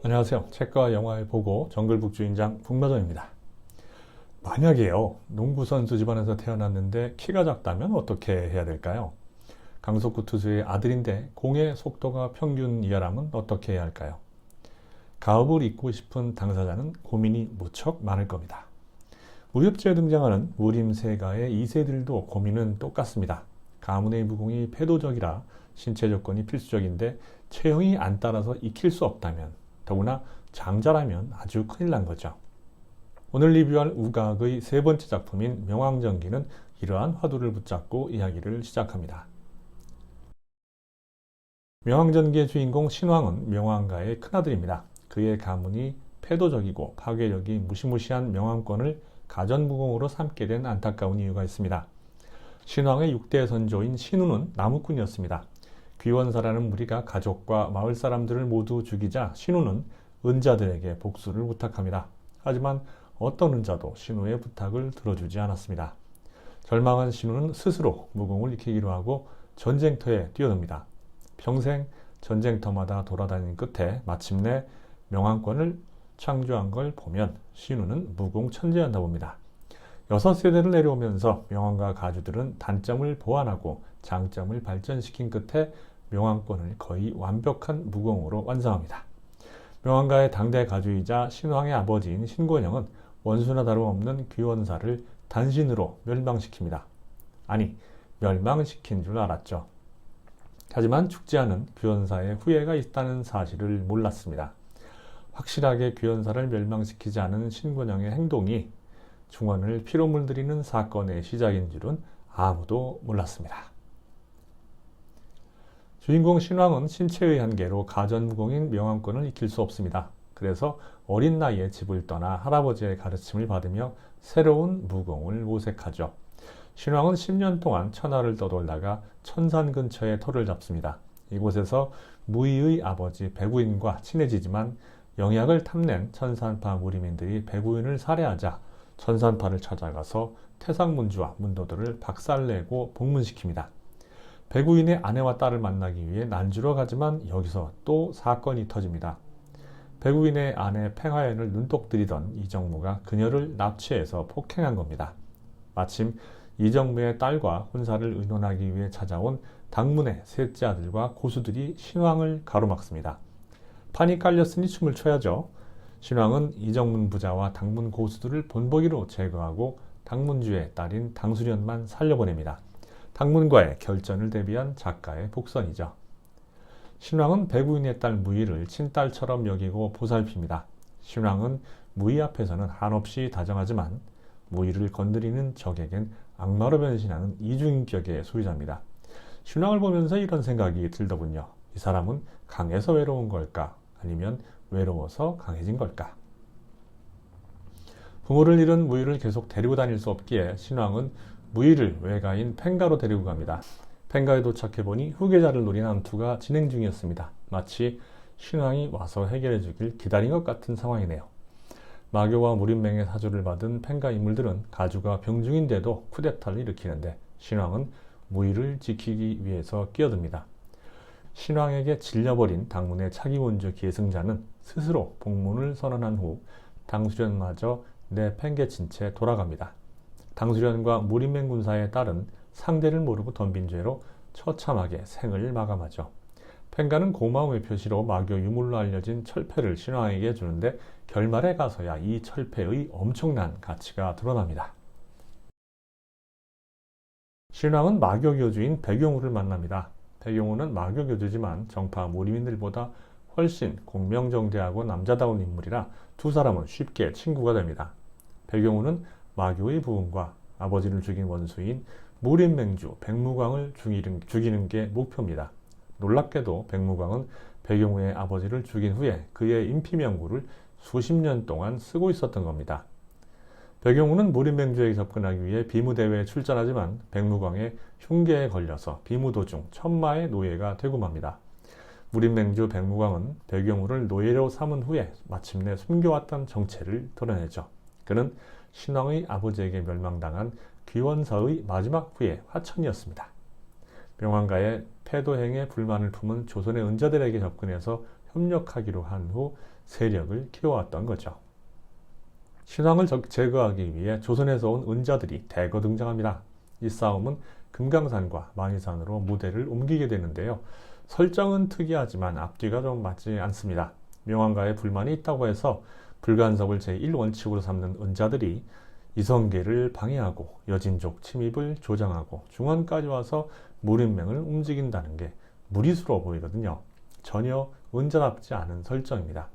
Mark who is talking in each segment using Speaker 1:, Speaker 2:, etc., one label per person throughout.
Speaker 1: 안녕하세요. 책과 영화의 보고 정글북 주인장 북마정입니다. 만약에요, 농구선수 집안에서 태어났는데 키가 작다면 어떻게 해야 될까요? 강속구 투수의 아들인데 공의 속도가 평균 이하라면 어떻게 해야 할까요? 가업을 잇고 싶은 당사자는 고민이 무척 많을 겁니다. 무협지에 등장하는 무림세가의 2세들도 고민은 똑같습니다. 가문의 무공이 패도적이라 신체 조건이 필수적인데 체형이 안 따라서 익힐 수 없다면, 더구나 장자라면 아주 큰일 난 거죠. 오늘 리뷰할 우각의 세 번째 작품인 명왕전기는 이러한 화두를 붙잡고 이야기를 시작합니다. 명왕전기의 주인공 신왕은 명왕가의 큰아들입니다. 그의 가문이 패도적이고 파괴력이 무시무시한 명왕권을 가전무공으로 삼게 된 안타까운 이유가 있습니다. 신왕의 6대 선조인 신우는 나무꾼이었습니다. 귀원사라는 무리가 가족과 마을 사람들을 모두 죽이자 신우는 은자들에게 복수를 부탁합니다. 하지만 어떤 은자도 신우의 부탁을 들어주지 않았습니다. 절망한 신우는 스스로 무공을 익히기로 하고 전쟁터에 뛰어듭니다. 평생 전쟁터마다 돌아다닌 끝에 마침내 명왕권을 창조한 걸 보면 신우는 무공 천재였나 봅니다. 6세대를 내려오면서 명왕과 가주들은 단점을 보완하고 장점을 발전시킨 끝에 명왕권을 거의 완벽한 무공으로 완성합니다. 명왕가의 당대 가주이자 신왕의 아버지인 신권영은 원수나 다름없는 귀원사를 단신으로 멸망시킵니다. 아니, 멸망시킨 줄 알았죠. 하지만 죽지 않은 귀원사의 후예가 있다는 사실을 몰랐습니다. 확실하게 귀원사를 멸망시키지 않은 신권영의 행동이 중원을 피로 물들이는 사건의 시작인 줄은 아무도 몰랐습니다. 주인공 신왕은 신체의 한계로 가전무공인 명왕권을 익힐 수 없습니다. 그래서 어린 나이에 집을 떠나 할아버지의 가르침을 받으며 새로운 무공을 모색하죠. 신왕은 10년 동안 천하를 떠돌다가 천산 근처에 터를 잡습니다. 이곳에서 무의의 아버지 백우인과 친해지지만 영약을 탐낸 천산파 무리민들이 백우인을 살해하자 천산파를 찾아가서 태상문주와 문도들을 박살내고 복문시킵니다. 백우인의 아내와 딸을 만나기 위해 난주러 가지만 여기서 또 사건이 터집니다. 백우인의 아내 팽하연을 눈독 들이던 이정무가 그녀를 납치해서 폭행한 겁니다. 마침 이정무의 딸과 혼사를 의논하기 위해 찾아온 당문의 셋째 아들과 고수들이 신왕을 가로막습니다. 판이 깔렸으니 춤을 춰야죠. 신왕은 이정문 부자와 당문 고수들을 본보기로 제거하고 당문주의 딸인 당수련만 살려보냅니다. 당문과의 결전을 대비한 작가의 복선이죠. 신왕은 백우인의 딸 무의를 친딸처럼 여기고 보살핍니다. 신왕은 무의 앞에서는 한없이 다정하지만 무의를 건드리는 적에겐 악마로 변신하는 이중인격의 소유자입니다. 신왕을 보면서 이런 생각이 들더군요. 이 사람은 강해서 외로운 걸까? 아니면 외로워서 강해진 걸까? 부모를 잃은 무의를 계속 데리고 다닐 수 없기에 신왕은 무의를 외가인 팽가로 데리고 갑니다. 팽가에 도착해보니 후계자를 노린 암투가 진행 중이었습니다. 마치 신왕이 와서 해결해 주길 기다린 것 같은 상황이네요. 마교와 무림맹의 사주를 받은 팽가 인물들은 가주가 병중인데도 쿠데타를 일으키는데 신왕은 무의를 지키기 위해서 끼어듭니다. 신왕에게 질려버린 당문의 차기 원조 기승자는 스스로 복문을 선언한 후 당수련마저 내팽개친 채 돌아갑니다. 당수련과 무림맹 군사의 딸은 상대를 모르고 덤빈 죄로 처참하게 생을 마감하죠. 팽가는 고마움의 표시로 마교 유물로 알려진 철패를 신왕에게 주는데 결말에 가서야 이 철패의 엄청난 가치가 드러납니다. 신왕은 마교 교주인 백용우를 만납니다. 백용우는 마교 교주지만 정파 무림인들보다 훨씬 공명정대하고 남자다운 인물이라 두 사람은 쉽게 친구가 됩니다. 백용우는 마교의 부흥과 아버지를 죽인 원수인 무림맹주 백무광을 죽이는 게 목표입니다. 놀랍게도 백무광은 백용우의 아버지를 죽인 후에 그의 인피명부를 수십 년 동안 쓰고 있었던 겁니다. 백용우는 무림맹주에게 접근하기 위해 비무대회에 출전하지만 백무광의 흉계에 걸려서 비무도중 천마의 노예가 되고 맙니다. 무림맹주 백무광은 백용우를 노예로 삼은 후에 마침내 숨겨왔던 정체를 드러내죠. 그는 신왕의 아버지에게 멸망당한 귀원사의 마지막 후예 화천이었습니다. 명왕가의 패도행에 불만을 품은 조선의 은자들에게 접근해서 협력하기로 한 후 세력을 키워왔던 거죠. 신왕을 제거하기 위해 조선에서 온 은자들이 대거 등장합니다. 이 싸움은 금강산과 만이산으로 무대를 옮기게 되는데요. 설정은 특이하지만 앞뒤가 좀 맞지 않습니다. 명왕과의 불만이 있다고 해서 불간섭을 제1원칙으로 삼는 은자들이 이성계를 방해하고 여진족 침입을 조장하고 중원까지 와서 무림맹을 움직인다는 게 무리수로 보이거든요. 전혀 은자답지 않은 설정입니다.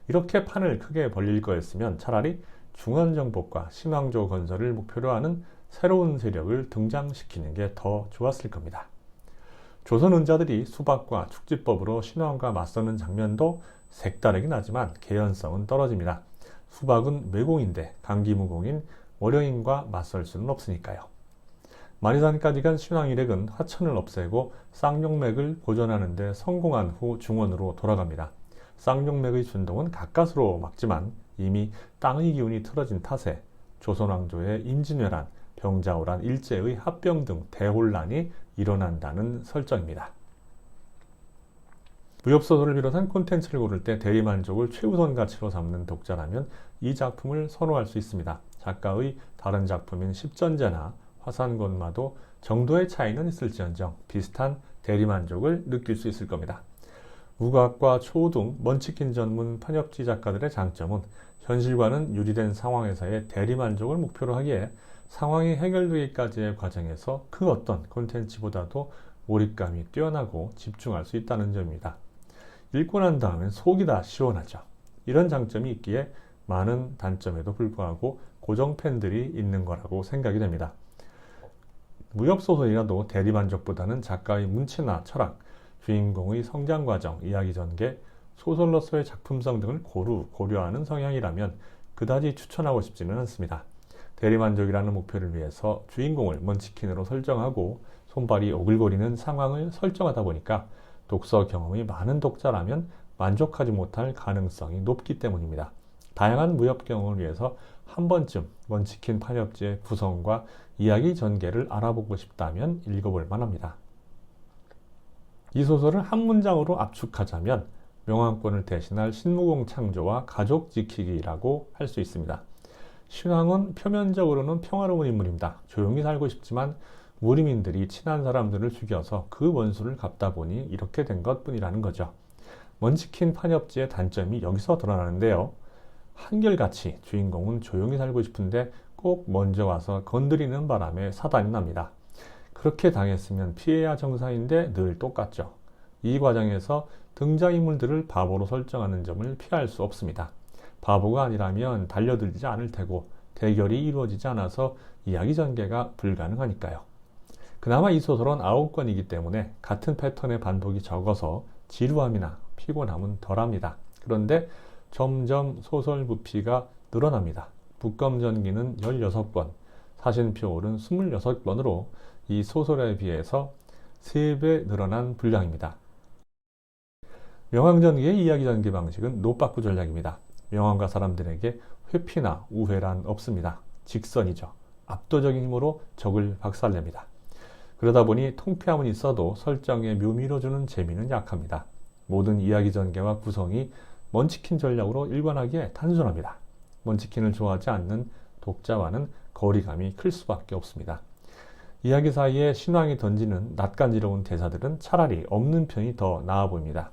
Speaker 1: 이렇게 판을 크게 벌릴 거였으면 차라리 중원정복과 신왕조 건설을 목표로 하는 새로운 세력을 등장시키는 게 더 좋았을 겁니다. 조선 은자들이 수박과 축지법으로 신왕과 맞서는 장면도 색다르긴 하지만 개연성은 떨어집니다. 수박은 매공인데 강기무공인 월영인과 맞설 수는 없으니까요. 만이산까지 간 신왕 일행은 화천을 없애고 쌍용맥을 보존하는 데 성공한 후 중원으로 돌아갑니다. 쌍용맥의 준동은 가까스로 막지만 이미 땅의 기운이 틀어진 탓에 조선왕조의 임진왜란, 병자호란 일제의 합병 등 대혼란이 일어난다는 설정입니다. 무협소설을 비롯한 콘텐츠를 고를 때 대리만족을 최우선 가치로 삼는 독자라면 이 작품을 선호할 수 있습니다. 작가의 다른 작품인 십전제나 화산곤마도 정도의 차이는 있을지언정 비슷한 대리만족을 느낄 수 있을 겁니다. 우각과 초우 등 먼치킨 전문 판협지 작가들의 장점은 현실과는 유리된 상황에서의 대리만족을 목표로 하기에 상황이 해결되기까지의 과정에서 그 어떤 콘텐츠보다도 몰입감이 뛰어나고 집중할 수 있다는 점입니다. 읽고 난 다음엔 속이 다 시원하죠. 이런 장점이 있기에 많은 단점에도 불구하고 고정 팬들이 있는 거라고 생각이 됩니다. 무협소설이라도 대리만족보다는 작가의 문체나 철학, 주인공의 성장 과정, 이야기 전개, 소설로서의 작품성 등을 고려하는 성향이라면 그다지 추천하고 싶지는 않습니다. 대리만족이라는 목표를 위해서 주인공을 먼치킨으로 설정하고 손발이 오글거리는 상황을 설정하다 보니까 독서 경험이 많은 독자라면 만족하지 못할 가능성이 높기 때문입니다. 다양한 무협 경험을 위해서 한 번쯤 먼치킨 판협지의 구성과 이야기 전개를 알아보고 싶다면 읽어볼 만합니다. 이 소설을 한 문장으로 압축하자면 명왕권을 대신할 신무공 창조와 가족 지키기라고 할 수 있습니다. 신왕은 표면적으로는 평화로운 인물입니다. 조용히 살고 싶지만 무림인들이 친한 사람들을 죽여서 그 원수를 갚다 보니 이렇게 된 것뿐이라는 거죠. 먼치킨 판협지의 단점이 여기서 드러나는데요. 한결같이 주인공은 조용히 살고 싶은데 꼭 먼저 와서 건드리는 바람에 사단이 납니다. 그렇게 당했으면 피해야 정상인데 늘 똑같죠. 이 과정에서 등장인물들을 바보로 설정하는 점을 피할 수 없습니다. 바보가 아니라면 달려들지 않을 테고 대결이 이루어지지 않아서 이야기 전개가 불가능하니까요. 그나마 이 소설은 9권이기 때문에 같은 패턴의 반복이 적어서 지루함이나 피곤함은 덜합니다. 그런데 점점 소설 부피가 늘어납니다. 북검전기는 16권, 사신표올은 26권으로 이 소설에 비해서 3배 늘어난 분량입니다. 명왕전기의 이야기 전개 방식은 노빠꾸 전략입니다. 명왕과 사람들에게 회피나 우회란 없습니다. 직선이죠. 압도적인 힘으로 적을 박살냅니다. 그러다 보니 통폐함은 있어도 설정에 묘미로 주는 재미는 약합니다. 모든 이야기 전개와 구성이 먼치킨 전략으로 일관하기에 단순합니다. 먼치킨을 좋아하지 않는 독자와는 거리감이 클 수밖에 없습니다. 이야기 사이에 신왕이 던지는 낯간지러운 대사들은 차라리 없는 편이 더 나아 보입니다.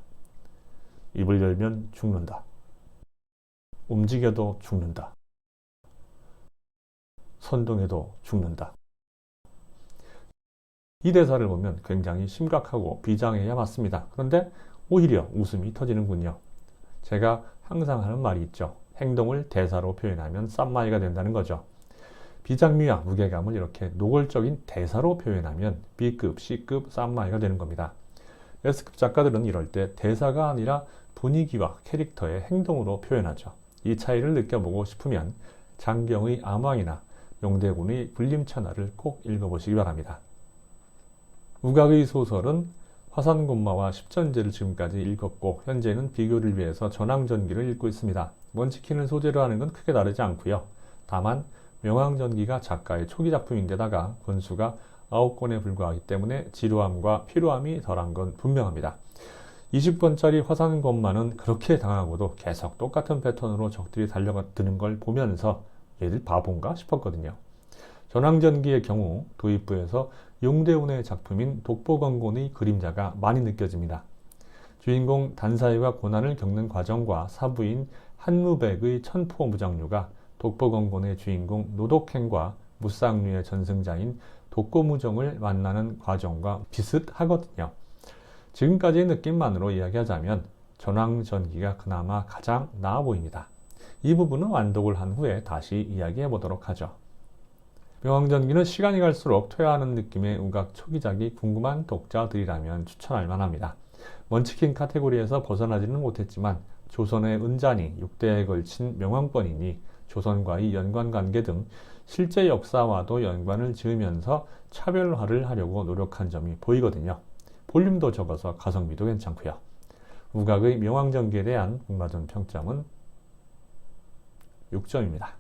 Speaker 1: 입을 열면 죽는다. 움직여도 죽는다. 선동해도 죽는다. 이 대사를 보면 굉장히 심각하고 비장해야 맞습니다. 그런데 오히려 웃음이 터지는군요. 제가 항상 하는 말이 있죠. 행동을 대사로 표현하면 쌈마이가 된다는 거죠. 비장미와 무게감을 이렇게 노골적인 대사로 표현하면 B급, C급 쌈마이가 되는 겁니다. S급 작가들은 이럴 때 대사가 아니라 분위기와 캐릭터의 행동으로 표현하죠. 이 차이를 느껴보고 싶으면 장경의 암왕이나 용대군의 불림천하를 꼭 읽어보시기 바랍니다. 우각의 소설은 화산곤마와 십전제를 지금까지 읽었고 현재는 비교를 위해서 전왕전기를 읽고 있습니다. 먼치킨을 소재로 하는 건 크게 다르지 않고요. 다만 명왕전기가 작가의 초기 작품인데다가 권수가 9권에 불과하기 때문에 지루함과 피로함이 덜한 건 분명합니다. 20번짜리 화산검만은 그렇게 당하고도 계속 똑같은 패턴으로 적들이 달려드는 걸 보면서 얘들 바본가 싶었거든요. 전황전기의 경우 도입부에서 용대운의 작품인 독보건곤의 그림자가 많이 느껴집니다. 주인공 단사이가 고난을 겪는 과정과 사부인 한무백의 천포무장류가 독보건곤의 주인공 노독행과 무쌍류의 전승자인 독고무정을 만나는 과정과 비슷하거든요. 지금까지의 느낌만으로 이야기하자면 전황전기가 그나마 가장 나아 보입니다. 이 부분은 완독을 한 후에 다시 이야기해 보도록 하죠. 명왕전기는 시간이 갈수록 퇴화하는 느낌의 우각 초기작이 궁금한 독자들이라면 추천할 만합니다. 먼치킨 카테고리에서 벗어나지는 못했지만 조선의 은잔이 6대에 걸친 명왕권이니 조선과의 연관관계 등 실제 역사와도 연관을 지으면서 차별화를 하려고 노력한 점이 보이거든요. 볼륨도 적어서 가성비도 괜찮고요. 우각의 명왕전기에 대한 북마전 평점은 6점입니다.